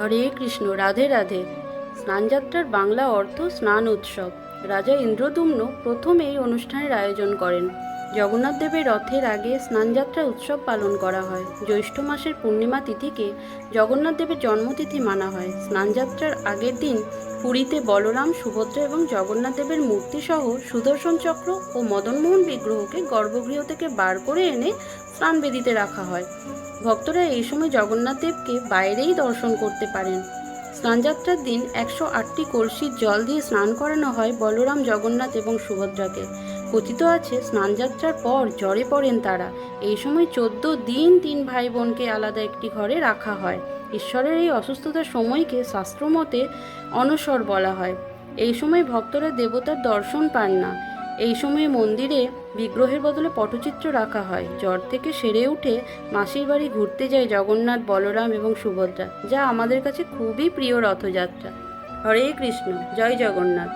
হরে কৃষ্ণ। রাধে রাধে। স্নানযাত্রার বাংলা অর্থ স্নান উৎসব। রাজা ইন্দ্রদ্যুম্ন প্রথম এই অনুষ্ঠানের আয়োজন করেন। জগন্নাথ দেবের রথের আগে স্নানযাত্রা উৎসব পালন করা হয়। জ্যৈষ্ঠ মাসের পূর্ণিমা তিথিকে জগন্নাথ দেবের জন্মতিথি মানা হয়। স্নানযাত্রার আগের দিন পুরীতে বলরাম, সুভদ্রা এবং জগন্নাথ দেবের মূর্তিসহ সুদর্শন চক্র ও মদনমোহন বিগ্রহকে গর্ভগৃহ থেকে বার করে এনে স্নানবেদিতে রাখা হয়। ভক্তরা এই সময় জগন্নাথ দেবকে বাইরেই দর্শন করতে পারেন। স্নানযাত্রার দিন 108টি কলসির জল দিয়ে স্নান করানো হয় বলরাম, জগন্নাথ এবং সুভদ্রাকে। কথিত আছে স্নানযাত্রার পর জ্বরে পড়েন তারা। এই সময় 14 দিন 3 ভাই বোনকে আলাদা একটি ঘরে রাখা হয়। ঈশ্বরের এই অসুস্থতার সময়কে শাস্ত্রমতে অনসর বলা হয়। এই সময় ভক্তরা দেবতার দর্শন পান না। এই সময়ে মন্দিরে বিগ্রহের বদলে পটচিত্র রাখা হয়। জ্বর থেকে সেরে উঠে মাসির বাড়ি ঘুরতে যায় জগন্নাথ, বলরাম এবং সুভদ্রা, যা আমাদের কাছে খুবই প্রিয় রথযাত্রা। হরে কৃষ্ণ। জয় জগন্নাথ।